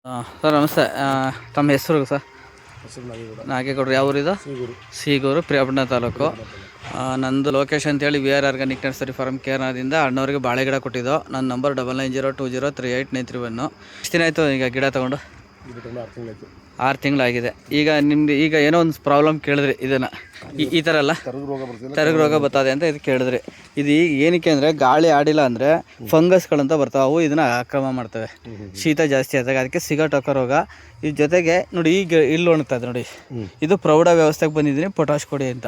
Sir ನಮಸ್ತೆ. ತಮ್ಮ ಹೆಸರು ಸರ್? ನಾಗೇಗೌಡರು. ಯಾವ ಊರಿದು? ಸೀಗೂರು, ಪ್ರಿಯಾಪಟ್ಟಣ ತಾಲೂಕು. ನಂದು ಲೊಕೇಶನ್ ಅಂತೇಳಿ VR ಆರ್ಗಾನಿಕ್ ನರ್ಸರಿ ಫಾರ್ಮ್ ಕೇರಳದಿಂದ ಅಣ್ಣವ್ರಿಗೆ ಬಾಳೆ ಗಿಡ ಕೊಟ್ಟಿದ್ದು. ನನ್ನ ನಂಬರ್ 9902038931. ಎಷ್ಟು ದಿನ ಆಯಿತು ಈಗ ಗಿಡ ತೊಗೊಂಡು? 6 ತಿಂಗಳಾಗಿದೆ. ಈಗ ಏನೋ ಒಂದು ಪ್ರಾಬ್ಲಮ್ ಕೇಳಿದ್ರಿ, ಇದನ್ನು ಈ ಥರ ಅಲ್ಲ, ತರಗ ರೋಗ ಬರ್ತದೆ ಅಂತ ಇದು ಕೇಳಿದ್ರಿ. ಇದು ಈಗ ಏನಕ್ಕೆ ಅಂದರೆ ಗಾಳಿ ಆಡಿಲ್ಲ ಅಂದರೆ ಫಂಗಸ್ಗಳಂತ ಬರ್ತಾವೆ, ಅವು ಇದನ್ನು ಆಕ್ರಮ ಮಾಡ್ತವೆ. ಶೀತ ಜಾಸ್ತಿ ಆದಾಗ ಅದಕ್ಕೆ ಸಿಗಟೋಕ ರೋಗ. ಇದ್ರ ಜೊತೆಗೆ ನೋಡಿ ಈಗ ಇಲ್ಲಿ ಒಣಗ್ತದೆ ನೋಡಿ, ಇದು ಪ್ರೌಢ ವ್ಯವಸ್ಥೆಗೆ ಬಂದಿದ್ದೀನಿ, ಪೊಟಾಶ್ ಕೊಡಿ ಅಂತ.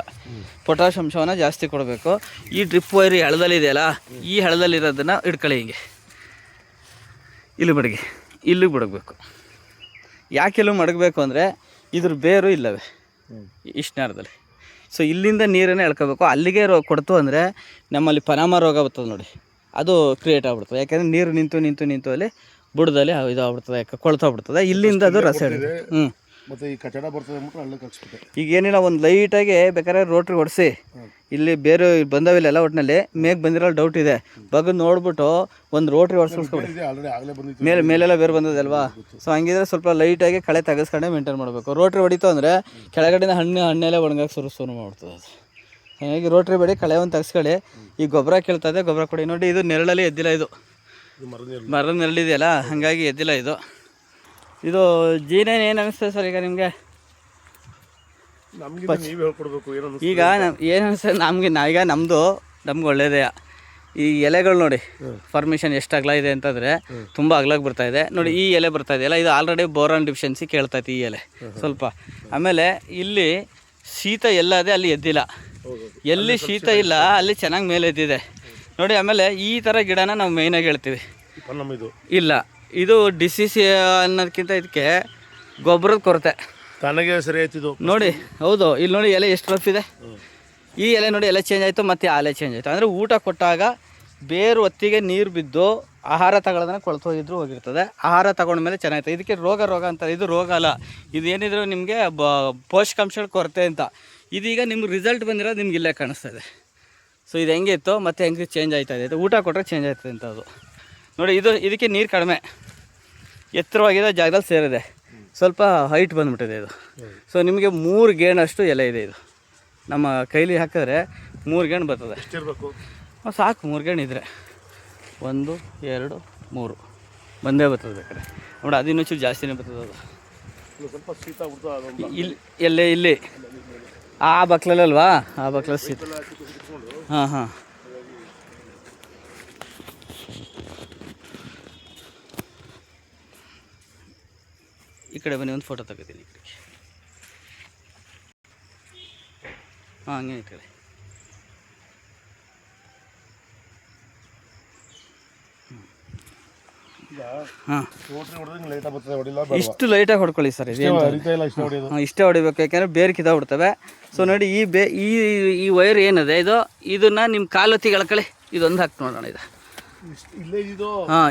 ಪೊಟಾಶ್ ಅಂಶವನ್ನು ಜಾಸ್ತಿ ಕೊಡಬೇಕು. ಈ ಡ್ರಿಪ್ ವೈರ್ ಹಳದಲ್ಲಿದೆಯಲ್ಲ, ಈ ಹಳದಲ್ಲಿರೋದನ್ನು ಇಟ್ಕೊಳ್ಳಿ, ಹಿಂಗೆ ಇಲ್ಲಿಗೆ ಬಿಡಬೇಕು. ಯಾಕೆಲ್ಲೂ ಮಡಗಬೇಕು ಅಂದರೆ ಇದ್ರ ಬೇರು ಇಲ್ಲವೇ ಇಷ್ಟು ನೇರದಲ್ಲಿ. ಸೊ ಇಲ್ಲಿಂದ ನೀರನ್ನು ಎಳ್ಕೋಬೇಕು. ಅಲ್ಲಿಗೆ ಕೊಡ್ತು ಅಂದರೆ ನಮ್ಮಲ್ಲಿ ಪನಾಮ ರೋಗ ಬರ್ತದೆ ನೋಡಿ, ಅದು ಕ್ರಿಯೇಟ್ ಆಗ್ಬಿಡ್ತದೆ. ಯಾಕೆಂದರೆ ನೀರು ನಿಂತು ಅಲ್ಲಿ ಬುಡದಲ್ಲಿ ಇದು ಆಗ್ಬಿಡ್ತದೆ, ಕೊಳ್ತೋಗ್ಬಿಡ್ತದೆ. ಇಲ್ಲಿಂದ ಅದು ರಸ ಹಿಡಿದು ಮತ್ತೆ ಈ ಕಚಡ ಬರ್ತದೆ ಅಂದ್ಬಿಟ್ಟು ಅಲ್ಲಿಗೆ ಹಾಕ್ಸ್ಬಿಟ್ಟೆ. ಈಗ ಏನಿಲ್ಲ, ಒಂದು ಲೈಟಾಗಿ ಬೇಕಾದ್ರೆ ರೋಟ್ರಿ ಹೊಡಿಸಿ, ಇಲ್ಲಿ ಬೇರೆ ಬಂದವಿಲ್ಲ ಒಟ್ಟಿನಲ್ಲಿ ಮೇಗೆ ಬಂದಿರೋ ಡೌಟ್ ಇದೆ, ಬಗ್ದು ನೋಡ್ಬಿಟ್ಟು ಒಂದು ರೋಟ್ರಿ ಹೊಡ್ಸ್ಕೊಳ್ಬಿಟ್ಟು ಮೇಲೆಲ್ಲ ಬೇರೆ ಬಂದದಲ್ವಾ. ಸೊ ಹಂಗಿದ್ರೆ ಸ್ವಲ್ಪ ಲೈಟಾಗಿ ಕಳೆ ತೆಗೆಸ್ಕೊಂಡೆ ಮೇಂಟೈನ್ ಮಾಡಬೇಕು. ರೋಟ್ರಿ ಹೊಡಿತು ಅಂದರೆ ಕೆಳಗಡೆಯಿಂದ ಹಣ್ಣೆಲ್ಲ ಒಣಗಕ್ಕೆ ಶುರು ಮಾಡ್ತದೆ ಅದು. ಹಾಗಾಗಿ ರೋಟ್ರಿ ಬೇಡಿ, ಕಳೆ ಒಂದು ತೆಗೆಸ್ಕೊಳ್ಳಿ. ಈ ಗೊಬ್ಬರ ಕೇಳ್ತದೆ, ಗೊಬ್ಬರ ಕೊಡಿ. ನೋಡಿ ಇದು ನೆರಳಲ್ಲಿ ಎದ್ದಿಲ್ಲ, ಇದು ಮರದ ನೆರಳಿದೆಯಲ್ಲ, ಹಾಗಾಗಿ ಎದ್ದಿಲ್ಲ ಇದು ಜೀನೇನು ಏನು ಅನಿಸ್ತದೆ ಸರ್ ಈಗ ನಿಮಗೆ? ಈಗ ಏನು ಅನಿಸ್ತದೆ ನಮಗೆ? ನಮ್ಗೆ ಒಳ್ಳೇದೇ. ಈ ಎಲೆಗಳು ನೋಡಿ, ಪರ್ಮಿಷನ್ ಎಷ್ಟು ಅಗಲ ಇದೆ ಅಂತಂದರೆ ತುಂಬ ಅಗಲಾಗಿ ಬರ್ತಾಯಿದೆ ನೋಡಿ. ಈ ಎಲೆ ಬರ್ತಾ ಇದೆಯಲ್ಲ, ಇದು ಆಲ್ರೆಡಿ ಬೋರಾನ್ ಡಿಫಿಷಿಯನ್ಸಿ ಕೇಳ್ತೈತೆ ಈ ಎಲೆ ಸ್ವಲ್ಪ. ಆಮೇಲೆ ಇಲ್ಲಿ ಶೀತ ಎಲ್ಲ ಇದೆ, ಅಲ್ಲಿ ಎದ್ದಿಲ್ಲ. ಎಲ್ಲಿ ಶೀತ ಇಲ್ಲ ಅಲ್ಲಿ ಚೆನ್ನಾಗಿ ಮೇಲೆ ಎದ್ದಿದೆ ನೋಡಿ. ಆಮೇಲೆ ಈ ಥರ ಗಿಡನ ನಾವು ಮೇಯ್ನಾಗಿ ಹೇಳ್ತೀವಿ. ಇಲ್ಲ, ಇದು ಡಿಸೀಸ್ ಅನ್ನೋದಕ್ಕಿಂತ ಇದಕ್ಕೆ ಗೊಬ್ಬರದ ಕೊರತೆ ತನಗೆ ಸರಿ ಆಯ್ತಿದ್ದು ನೋಡಿ. ಹೌದು, ಇಲ್ಲಿ ನೋಡಿ ಎಲೆ ಎಷ್ಟು ರಫ್ ಇದೆ. ಈ ಎಲೆ ನೋಡಿ ಎಲೆ ಚೇಂಜ್ ಆಯಿತು, ಮತ್ತು ಆ ಎಲೆ ಚೇಂಜ್ ಆಯಿತು. ಅಂದರೆ ಊಟ ಕೊಟ್ಟಾಗ ಬೇರು ಹೊತ್ತಿಗೆ ನೀರು ಬಿದ್ದು ಆಹಾರ ತಗೊಳ್ಳೋದನ್ನ ಕೊಳ್ತೋಗಿದ್ರು ಹೋಗಿರ್ತದೆ. ಆಹಾರ ತಗೊಂಡ್ಮೇಲೆ ಚೆನ್ನಾಗಿತ್ತು. ಇದಕ್ಕೆ ರೋಗ ಅಂತಾರೆ. ಇದು ರೋಗ ಅಲ್ಲ, ಇದು ಏನಿದ್ರು ನಿಮಗೆ ಪೋಷಕಾಂಶಗಳ ಕೊರತೆ ಅಂತ. ಇದೀಗ ನಿಮ್ಗೆ ರಿಸಲ್ಟ್ ಬಂದಿರೋದು ನಿಮ್ಗೆ ಇಲ್ಲೇ ಕಾಣಿಸ್ತದೆ. ಸೊ ಇದು ಹೆಂಗೆ ಇತ್ತು ಮತ್ತು ಹೆಂಗೆ ಚೇಂಜ್ ಆಯ್ತಾ ಇದೆ, ಊಟ ಕೊಟ್ಟರೆ ಚೇಂಜ್ ಆಯ್ತದೆ ಅಂತ. ಅದು ನೋಡಿ, ಇದಕ್ಕೆ ನೀರು ಕಡಿಮೆ, ಎತ್ತರವಾಗಿದೆ, ಜಾಗದಲ್ಲಿ ಸೇರಿದೆ, ಸ್ವಲ್ಪ ಹೈಟ್ ಬಂದುಬಿಟ್ಟಿದೆ ಇದು. ಸೊ ನಿಮಗೆ 3 ಗೇಣಷ್ಟು ಎಲೆ ಇದೆ. ಇದು ನಮ್ಮ ಕೈಲಿ ಹಾಕಿದ್ರೆ 3 ಗೇಣು ಬರ್ತದೆ. ಸಾಕು, 3 ಗೇಣು ಇದ್ದರೆ 1 2 3 ಬಂದೇ ಬರ್ತದೆ. ಬೇಕಾದ್ರೆ ನೋಡಿ, ಅದು ಇನ್ನೂ ಜಾಸ್ತಿನೇ ಬರ್ತದೆ. ಅದು ಇಲ್ಲಿ ಆ ಬಕ್ಲಲ್ಲಲ್ವಾ, ಆ ಬಕ್ಲಲ್ಲಿ ಶೀತ. ಹಾಂ ಈ ಕಡೆ ಬನ್ನಿ, ಒಂದು ಫೋಟೋ ತೆಗಿತೀನಿ ಈ ಕಡೆ. ಹಂಗೆ ಈ ಕಡೆ. ಇಷ್ಟು ಲೈಟಾಗಿ ಹೊಡ್ಕೊಳ್ಳಿ ಸರ್. ಇಷ್ಟೇ ಹೊಡಿಬೇಕು, ಯಾಕೆಂದರೆ ಬೇರೆ ಕಿತ್ತಾಗ್ಬಿಡ್ತವೆ. ಸೊ ನೋಡಿ, ಈ ವೈರ್ ಏನಿದೆ ಇದನ್ನ ನಿಮ್ಮ ಕಾಲೊತ್ತಿಗೆ ಎಳ್ಕೊಳ್ಳಿ. ಇದೊಂದು ಹಾಕಿ ನೋಡೋಣ.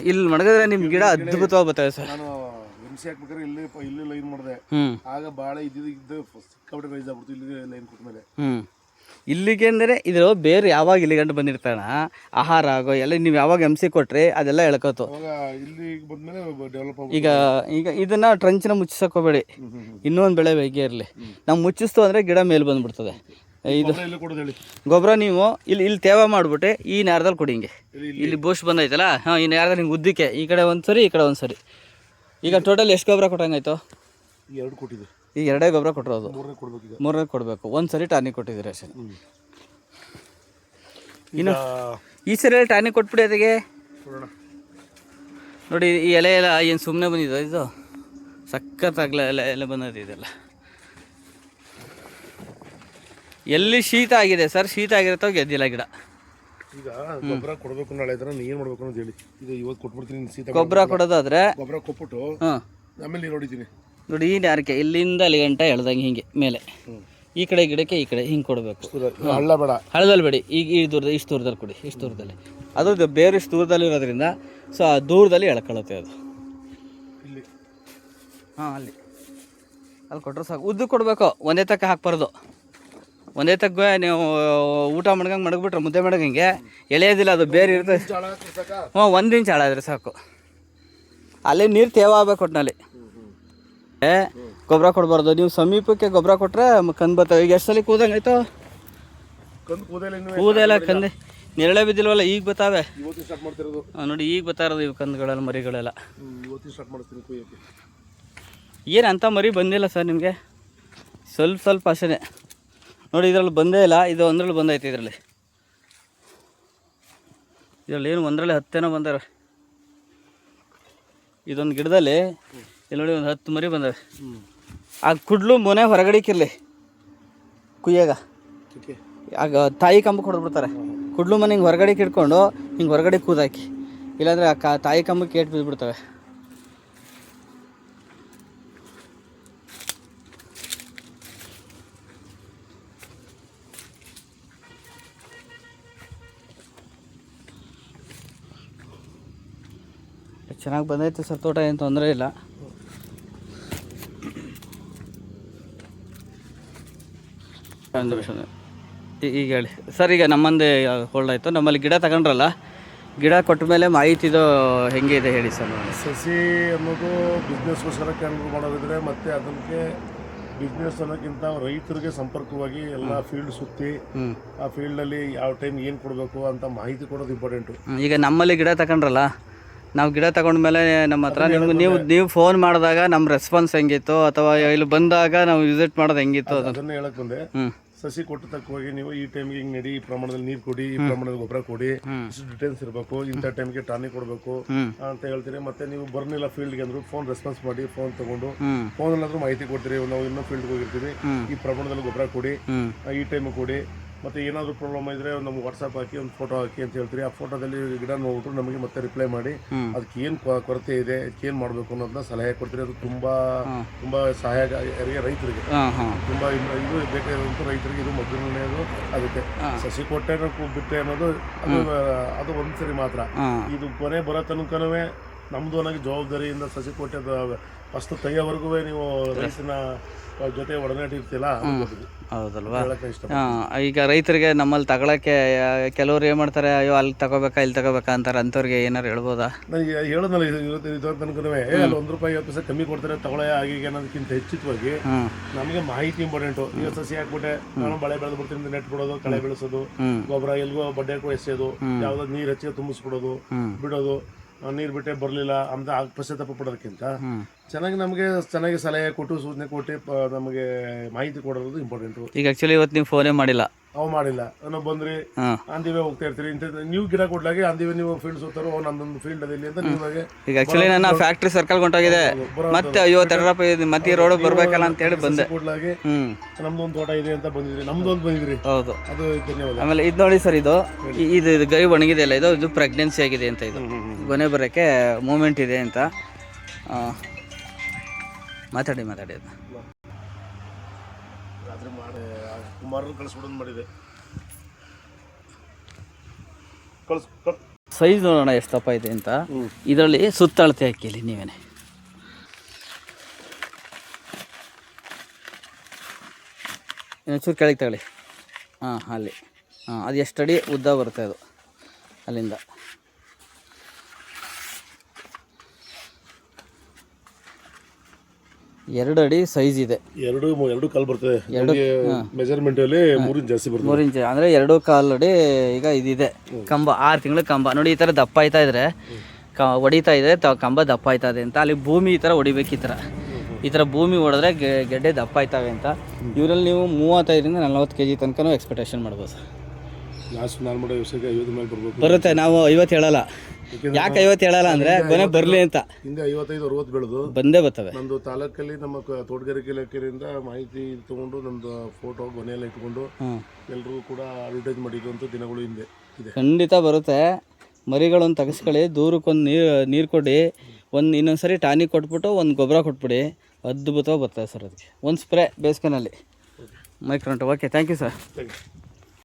ಇಲ್ಲಿ ಮಡಗಿದ್ರೆ ನಿಮ್ಮ ಗಿಡ ಅದ್ಭುತವಾಗಿ ಬರ್ತವೆ ಸರ್. ಇಲ್ಲಿ ಲೈನ್ ಮಾಡಿದೆ, ಆಗ ಬಾಳೆ ಸಿಕ್ಕಾಪಟ್ಟೆ ರೈಸ್ ಆಗ್ಬಿಡ್ತು. ಇಲ್ಲಿಗೆ ಲೈನ್ ಕೊಟ್ಮೇಲೆ ಇಲ್ಲಿಗೆ ಅಂದರೆ ಇದು ಬೇರೆ ಯಾವಾಗ ಇಲ್ಲಿ ಗಂಟು ಬಂದಿರ್ತಾಣ, ಆಹಾರ ಆಗೋ ಎಲ್ಲ ನೀವು ಯಾವಾಗ MC ಕೊಟ್ರಿ ಅದೆಲ್ಲ ಎಳ್ಕೋತು. ಈಗ ಇದನ್ನ ಟ್ರಂಚಿನ ಮುಚ್ಚಿಸಕ್ಕೆ ಹೋಗಬೇಡಿ, ಇನ್ನೊಂದು ಬೆಳೆ ಬೇಗ ಇರಲಿ. ನಾವು ಮುಚ್ಚಿಸ್ತು ಅಂದರೆ ಗಿಡ ಮೇಲೆ ಬಂದುಬಿಡ್ತದೆ. ಇದು ಗೊಬ್ಬರ ನೀವು ಇಲ್ಲಿ ತೇವ ಮಾಡಿಬಿಟ್ಟು ಈ ನೇರದಲ್ಲಿ ಕೊಡಿ. ಹಿಂಗೆ ಇಲ್ಲಿ ಬೂಸ್ಟ್ ಬಂದೈತಲ್ಲ, ಈ ನೇರದಲ್ಲಿ ಹಿಂಗೆ ಉದ್ದಕ್ಕೆ ಈ ಕಡೆ ಒಂದು ಸರಿ, ಈ ಕಡೆ ಒಂದು ಸರಿ. ಈಗ ಟೋಟಲ್ ಎಷ್ಟು ಗೊಬ್ಬರ ಕೊಟ್ಟಂಗಾಯ್ತು? 2 ಕೊಟ್ಟಿದೆ. ಈಗ 2 ಗೊಬ್ಬರ ಕೊಟ್ಟಿರೋದು, 3ನೇ ಕೊಡಬೇಕು. ಒಂದು ಸರಿ ಟಾನಿಕ್ ಕೊಟ್ಟಿದ್ದೀರಿ ಅಷ್ಟೇ. ಇನ್ನು ಈ ಸರಿ ಟಾನಿಕ್ ಕೊಟ್ಬಿಡಿ ಅದಕ್ಕೆ. ನೋಡಿ, ಈ ಎಲೆ ಎಲ್ಲ ಏನು ಸುಮ್ಮನೆ ಬಂದಿದೆ, ಇದು ಸಖತ್ತಾಗಲ ಎಲೆ ಬಂದದ್ದು ಇದೆಲ್ಲ. ಎಲ್ಲಿ ಶೀತ ಆಗಿದೆ ಸರ್, ಶೀತ ಆಗಿರುತ್ತೋ ಗೆದ್ದಿಲ್ಲ ಗಿಡ. ಈಗ ಗೊಬ್ಬರ ಕೊಡಬೇಕು, ನಾಳೆ ಏನು ಮಾಡಬೇಕು ಅಂತ ಹೇಳಿ ಇದು ಇವತ್ತು ಕೊಟ್ಬಿಡ್ತೀನಿ. ಶೀತ ಗೊಬ್ಬರ ಕೊಡೋದಾದ್ರೆ ಗೊಬ್ಬರ ಕೊಟ್ಬಿಟ್ಟು ಆಮೇಲೆ ನೀರು ಹೊಡಿತೀನಿ ನೋಡಿ. ಈ ನೇರಕ್ಕೆ ಇಲ್ಲಿಂದ ಅಲ್ಲಿ ಗಂಟೆ ಎಳ್ದಂಗೆ ಹಿಂಗೆ ಮೇಲೆ ಈ ಕಡೆ ಗಿಡಕ್ಕೆ ಈ ಕಡೆ ಹಿಂಗೆ ಕೊಡಬೇಕು. ಹಳ್ಳದಲ್ಲಿ ಬೇಡಿ, ಈಗ ಇಷ್ಟು ದೂರದಲ್ಲಿ ಕೊಡಿ, ಇಷ್ಟು ದೂರದಲ್ಲಿ. ಅದು ಬೇರೆ ಇಷ್ಟು ದೂರದಲ್ಲಿ ಇರೋದ್ರಿಂದ ಸೊ ಆ ದೂರದಲ್ಲಿ ಎಳ್ಕೊಳ್ಳುತ್ತೆ ಅದು. ಅಲ್ಲಿ ಕೊಟ್ಟರೆ ಸಾಕು. ಉದ್ದು ಕೊಡಬೇಕು, ಒಂದೇ ತಕ್ಕ ಹಾಕ್ಬಾರ್ದು. ಒಂದೇ ತಕ್ಕ ನೀವು ಊಟ ಮಾಡ್ಗಂಗೆ ಮಡಗ್ಬಿಟ್ರೆ, ಮುದ್ದೆ ಮಡಗಂಗೆ ಎಳೆಯೋದಿಲ್ಲ, ಅದು ಬೇರೆ ಇರ್ತದೆ. 1 ಇಂಚ್ ಆಳ ಆದರೆ ಸಾಕು. ಅಲ್ಲೇ ನೀರು ತೇವ ಆಗ್ಬೇಕು ಒಟ್ಟಿನಲ್ಲಿ. ಗೊಬ್ಬರ ಕೊಡಬಾರ್ದು. ನೀವು ಸಮೀಪಕ್ಕೆ ಗೊಬ್ಬರ ಕೊಟ್ಟರೆ ಕಂದು ಬರ್ತವೆ. ಈಗ ಎಷ್ಟು ಸಲ ಕೂದಂಗಾಯ್ತು? ಕಂದು ಕೂದೆಲ್ಲ ಕಂದೆ ನೆರಳೆ ಬಿದ್ದಿಲ್ವಲ್ಲ, ಈಗ ಬರ್ತಾವೆ. ಇವತ್ತು ಸ್ಟಾರ್ಟ್ ಮಾಡ್ತಿರೋದು ನೋಡಿ, ಈಗ ಬರ್ತಾ ಇರೋದು ಇವು ಕಂದುಗಳೆಲ್ಲ, ಮರಿಗಳೆಲ್ಲ. ಇವತ್ತು ಸ್ಟಾರ್ಟ್ ಮಾಡಿಸ್ತೀನಿ ಕುಯ್ಯೋಕ್ಕೆ. ಏನು ಅಂಥ ಮರಿ ಬಂದಿಲ್ಲ ಸರ್ ನಿಮಗೆ? ಸ್ವಲ್ಪ ಅಷ್ಟೇ ನೋಡಿ. ಇದರಲ್ಲಿ ಬಂದೇ ಇಲ್ಲ, ಇದು ಒಂದ್ರಲ್ಲಿ ಬಂದೈತೆ. ಇದರಲ್ಲಿ ಏನು ಒಂದರಲ್ಲಿ 10 ಬಂದಾರೆ. ಇದೊಂದು ಗಿಡದಲ್ಲಿ ಇಲ್ಲಿ ನೋಡಿ ಒಂದು 10 ಮರಿ ಬಂದವೆ. ಆ ಕುಡ್ಲು ಮೊನೆ ಹೊರಗಡೆಕ್ಕಿರಲಿ ಕುಯ್ಯಾಗ, ಆಗ ತಾಯಿ ಕಂಬಕ್ಕೆ ಹೊಡೆದ್ಬಿಡ್ತಾರೆ. ಕುಡ್ಲು ಮನೆ ಹಿಂಗೆ ಹೊರಗಡೆ ಇಟ್ಕೊಂಡು ಹಿಂಗೆ ಹೊರಗಡೆ ಕೂದಾಕಿ, ಇಲ್ಲಾಂದರೆ ಆ ತಾಯಿ ಕಂಬಕ್ಕೆ ಏಟು ಬಿದ್ದುಬಿಡ್ತವೆ. ಚೆನ್ನಾಗಿ ಬಂದೈತೆ ಸರ್ ತೋಟ, ಏನು ತೊಂದರೆ ಇಲ್ಲ. ಈಗ ಹೇಳಿ ಸರ್, ಈಗ ನಮ್ಮಂದೇ ಹೋಲ್ಡ್ ಆಯಿತು. ನಮ್ಮಲ್ಲಿ ಗಿಡ ತಗೊಂಡ್ರಲ್ಲ, ಗಿಡ ಕೊಟ್ಟ ಮೇಲೆ ಮಾಹಿತಿದು ಹೆಂಗೆ ಇದೆ ಹೇಳಿ ಸರ್. ಸಸಿ ಅನ್ನೋದು ಬಿಸ್ನೆಸ್ಗೋಸ್ಕರ ಕ್ಯಾನ್ಗಳು ಮಾಡೋದಿದ್ರೆ, ಮತ್ತು ಅದಕ್ಕೆ ಬಿಸ್ನೆಸ್ ಅನ್ನೋಕ್ಕಿಂತ ರೈತರಿಗೆ ಸಂಪರ್ಕವಾಗಿ ಎಲ್ಲ ಫೀಲ್ಡ್ ಸುತ್ತಿ ಆ ಫೀಲ್ಡಲ್ಲಿ ಯಾವ ಟೈಮ್ ಏನು ಕೊಡಬೇಕು ಅಂತ ಮಾಹಿತಿ ಕೊಡೋದು ಇಂಪಾರ್ಟೆಂಟು. ಈಗ ನಮ್ಮಲ್ಲಿ ಗಿಡ ತಗೊಂಡ್ರಲ್ಲ, ನಾವು ಗಿಡ ತಗೊಂಡ್ಮೇಲೆ ನಮ್ಮ ಹತ್ರ ನೀವು ಫೋನ್ ಮಾಡಿದಾಗ ನಮ್ಮ ರೆಸ್ಪಾನ್ಸ್ ಹೆಂಗಿತ್ತು, ಅಥವಾ ಇಲ್ಲಿ ಬಂದಾಗ ನಾವು ವಿಸಿಟ್ ಮಾಡೋದು ಹೆಂಗಿತ್ತು ಅದನ್ನೇ ಹೇಳಕ್ ಬಂದೆ. ಸಸಿ ಕೊಟ್ಟ ತಕ್ಕವಾಗಿ ನೀವು ಈ ಟೈಮ್ಗೆ ಹಿಂಗೆ ನಡಿ, ಈ ಪ್ರಮಾಣದಲ್ಲಿ ನೀರು ಕೊಡಿ, ಈ ಪ್ರಮಾಣದಲ್ಲಿ ಗೊಬ್ಬರ ಕೊಡಿ, ಇಷ್ಟು ಡಿಟೇಲ್ಸ್ ಇರಬೇಕು, ಇಂಥ ಟೈಮ್ಗೆ ಟಾನಿಕ್ ಕೊಡಬೇಕು ಅಂತ ಹೇಳ್ತೀರಿ. ಮತ್ತೆ ನೀವು ಬರ್ನಿಲ್ಲ ಫೀಲ್ಡ್ಗೆ ಅಂದ್ರು ಫೋನ್ ರೆಸ್ಪಾನ್ಸ್ ಮಾಡಿ, ಫೋನ್ ತಗೊಂಡು ಫೋನಲ್ಲಾದ್ರೂ ಮಾಹಿತಿ ಕೊಡ್ತೀರಿ. ನಾವು ಇನ್ನೂ ಫೀಲ್ಡ್ಗೆ ಹೋಗಿರ್ತೀವಿ, ಈ ಪ್ರಮಾಣದಲ್ಲಿ ಗೊಬ್ಬರ ಕೊಡಿ, ಈ ಟೈಮ್ ಕೊಡಿ. ಮತ್ತು ಏನಾದರೂ ಪ್ರಾಬ್ಲಮ್ ಇದ್ದರೆ ನಮ್ಗೆ ವಾಟ್ಸಪ್ ಹಾಕಿ ಒಂದು ಫೋಟೋ ಹಾಕಿ ಅಂತ ಹೇಳ್ತೀರಿ. ಆ ಫೋಟೋದಲ್ಲಿ ಗಿಡ ನೋಡ್ಬಿಟ್ಟು ನಮಗೆ ಮತ್ತೆ ರಿಪ್ಲೈ ಮಾಡಿ ಅದಕ್ಕೆ ಏನು ಕೊರತೆ ಇದೆ, ಅದಕ್ಕೆ ಏನು ಮಾಡಬೇಕು ಅನ್ನೋದನ್ನ ಸಲಹೆ ಕೊಡ್ತೀರಿ. ಅದು ತುಂಬ ಸಹಾಯಕಾರಿ ರೈತರಿಗೆ. ತುಂಬ ಇದು ಬೇಕಾದಂಥ ರೈತರಿಗೆ ಇದು ಮೊದಲನೇದು. ಅದಕ್ಕೆ ಸಸಿ ಕೊಟ್ಟೆ ಬಿಟ್ಟೆ ಅನ್ನೋದು ಅದು ಒಂದು ಸರಿ ಮಾತ್ರ. ಇದು ಕೊನೆ ಬರೋ ತನಕನೂ ನಮ್ಮದು ಅನ್ನೋಕ್ಕೆ ಜವಾಬ್ದಾರಿಯಿಂದ ಸಸಿ ಕೊಟ್ಟೆ ಫಸ್ಟ್ ತೆಗೆಯವರೆಗೂ ನೀವು ರೈತನ ಜೊತೆ ಒಡನಾಟ ಇರ್ತಿಲ್ಲ. ಹೌದಲ್ವಾ? ಈಗ ರೈತರಿಗೆ ನಮ್ಮಲ್ಲಿ ತಗೊಳಕ್ಕೆ ಕೆಲವ್ರು ಏನು ಮಾಡ್ತಾರೆ, ಅಯ್ಯೋ ಅಲ್ಲಿ ತಗೋಬೇಕಾ ಇಲ್ಲಿ ತಗೋಬೇಕಾ ಅಂತಾರೆ. ಅಂಥವ್ರಿಗೆ ಏನಾರು ಹೇಳ್ಬೋದಾ? ನನಗೆ ಹೇಳೋದಲ್ಲ, ಇದ್ರ ತನಕನೂ ಅಲ್ಲಿ ₹1 ಕಮ್ಮಿ ಕೊಡ್ತಾರೆ ತಗೊಳ್ಳೆ ಆಗೀಗ ಅನ್ನೋದಕ್ಕಿಂತ ಹೆಚ್ಚಿತವಾಗಿ ನಮಗೆ ಮಾಹಿತಿ ಇಂಪಾರ್ಟೆಂಟು. ಈಗ ಸಸಿ ಹಾಕ್ಬಿಟ್ಟೆ ನಾನು ಬಳೆ ಬೆಳೆದು ಬಿಡ್ತೀನಿ, ನೆಟ್ ಬಿಡೋದು, ಕಳೆ ಬೆಳೆಸೋದು, ಗೊಬ್ಬರ ಎಲ್ಗೋ ಬಡ್ಡೆಗೂ ಎಸೆಯೋದು, ಯಾವುದಾದ್ರು ನೀರು ಹೆಚ್ಚಿಗೆ ತುಂಬಿಸ್ಬಿಡೋದು, ಬಿಡೋದು, ನೀರು ಬಿಟ್ಟೆ ಬರಲಿಲ್ಲ ಅಂತ ಪಶ್ಚಾತ್ತಾಪ ಪಡೋದಕ್ಕಿಂತ ಚೆನ್ನಾಗಿ ಸಲಹೆ ಕೊಟ್ಟು ಸೂಚನೆ ಕೊಟ್ಟು ನಮಗೆ ಮಾಹಿತಿ ಕೊಡೋದು ಇಂಪಾರ್ಟೆಂಟು. ಈಗ ಆ್ಯಕ್ಚುಲಿ ಇವತ್ತು ನೀವು ಫೋನೇ ಮಾಡಿಲ್ಲ, ನಾವು ಮಾಡಿಲ್ಲ. ನಾವು ಬಂದ್ರಿ ಅಂದಿವೇ ಹೋಗ್ತಾ ಇರ್ತೀರಿ, ನೀವು ಗಿಡ ಕೊಡ್ಲಾಗೆ ಅಂದಿವೇ ನೀವು ಫೀಲ್ಡ್ ಸುತ್ತಾರೋ ನನ್ನೊಂದು ಫೀಲ್ಡ್ ಅದಿಲ್ಲ ಅಂತ ನೀವಾಗೆ. ಈಗ ಆ್ಯಕ್ಚುಲಿ ನನ್ನ ಫ್ಯಾಕ್ಟ್ರಿ ಸರ್ಕಲ್ ಹೊಂಟೋಗಿದೆ, ಮತ್ತೆ ಅಯ್ಯೋ ತಡ್ರಪ್ಪ ಮತ್ತೆ ರೋಡ್ ಬರ್ಬೇಕಲ್ಲ ಅಂತ ಹೇಳಿ ಬಂದೆ. ಕೊಡ್ಲಾಗೆ ನಮ್ದೊಂದು ತೋಟ ಇದೆ ಅಂತ ಬಂದಿದ್ರಿ, ನಮ್ದೊಂದು ಬಂದಿದ್ರಿ. ಹೌದು, ಅದು ಧನ್ಯವಾದ. ಆಮೇಲೆ ಇದು ನೋಡಿ ಸರ್, ಇದು ಗೈ ಒಣಗಿದೆ ಅಲ್ಲ, ಇದು ಪ್ರೆಗ್ನೆನ್ಸಿ ಆಗಿದೆ ಅಂತ, ಇದು ಗೊನೆ ಬರೋಕ್ಕೆ ಮೂಮೆಂಟ್ ಇದೆ ಅಂತ. ಮಾತಾಡಿ ಅದು ರಾತ್ರಿ ಮಾಡಿ ಕುಮಾರನ್ನು ಕಳಿಸ್ಬಿಡೋದು ಮಾಡಿದೆ. ಸೈಜ್ ನೋಡೋಣ ಎಷ್ಟು ದಪ್ಪ ಇದೆ ಅಂತ. ಇದರಲ್ಲಿ ಸುತ್ತಳತೆ ಹಾಕಿಲಿ ನೀವೇನೆ. ಇನ್ನೊಂಚೂರು ಕೆಳಗೆ ತಗೊಳ್ಳಿ. ಅಲ್ಲಿ ಅದು ಎಷ್ಟು ಅಡಿ ಉದ್ದ ಬರುತ್ತೆ ಅದು ಅಲ್ಲಿಂದ. ಎರಡು ಅಡಿ ಸೈಜ್ ಇದೆ. ಎರಡು ಕಾಲು ಬರ್ತದೆ. ಮೆಜರ್ಮೆಂಟ್ ಅಲ್ಲಿ 3 ಇಂಚ್ ಜಾಸ್ತಿ ಬರ್ತದೆ. 3 ಇಂಚ್ ಅಂದರೆ 2.25 ಅಡಿ. ಈಗ ಇದಿದೆ ಕಂಬ, 6 ತಿಂಗಳ ಕಂಬ ನೋಡಿ. ಈ ಥರ ದಪ್ಪ ಆಯ್ತಾ ಇದ್ರೆ ಹೊಡಿತಾ ಇದೆ, ಕಂಬ ದಪ್ಪ ಆಯ್ತಾ ಇದೆ ಅಂತ. ಅಲ್ಲಿ ಭೂಮಿ ಈ ಥರ ಹೊಡಿಬೇಕು. ಈ ಥರ ಭೂಮಿ ಹೊಡೆದ್ರೆ ಗೆಡ್ಡೆ ದಪ್ಪ ಆಯ್ತಾವೆ ಅಂತ. ಇವರಲ್ಲಿ ನೀವು 35ರಿಂದ 40 kg ತನಕ ಎಕ್ಸ್ಪೆಕ್ಟೇಷನ್ ಮಾಡ್ಬೋದು ಸರ್. ಲಾಸ್ಟ್ ನಾನು ಮಾಡೋ ವ್ಯವಸಾಯಕ್ಕೆ 50 ಮೇಲೆ ಬರುತ್ತೆ. ನಾವು 50 ಹೇಳಲ್ಲ. ಯಾಕೆ 50 ಹೇಳಲ್ಲ ಅಂದರೆ ಕೊನೆ ಬರಲಿ ಅಂತ. ಹಿಂಗೆ 55-60 ಬೆಳೆದು ಬಂದೇ ಬರ್ತವೆ. ನಮ್ಮದು ತಾಲೂಕಲ್ಲಿ ನಮ್ಮ ತೋಟಗಾರಿಕೆ ಇಲಾಖೆಯಿಂದ ಮಾಹಿತಿ ತೊಗೊಂಡು ನಮ್ಮದು ಫೋಟೋ ಗೊನೆ ಎಲ್ಲ ಇಟ್ಕೊಂಡು ಎಲ್ಲರೂ ಕೂಡ ಅಡ್ವರ್ಟೈಸ್ ಮಾಡಿರುವಂಥ ದಿನಗಳು ಹಿಂದೆ ಇದೆ. ಖಂಡಿತ ಬರುತ್ತೆ. ಮರಿಗಳೊಂದು ತೆಗೆಸ್ಕೊಳ್ಳಿ, ದೂರಕ್ಕೊಂದು ನೀರು ಕೊಡಿ, ಇನ್ನೊಂದ್ಸರಿ ಟಾನಿಕ್ ಕೊಟ್ಬಿಟ್ಟು ಒಂದು ಗೊಬ್ಬರ ಕೊಟ್ಬಿಡಿ, ಅದ್ಭುತವಾಗಿ ಬರ್ತದೆ ಸರ್. ಅದಕ್ಕೆ ಒಂದು ಸ್ಪ್ರೇ ಬೇಸಿಗೆನಲ್ಲಿ ಮೈಕ್ರೋಂಟ. Okay, thank you sir.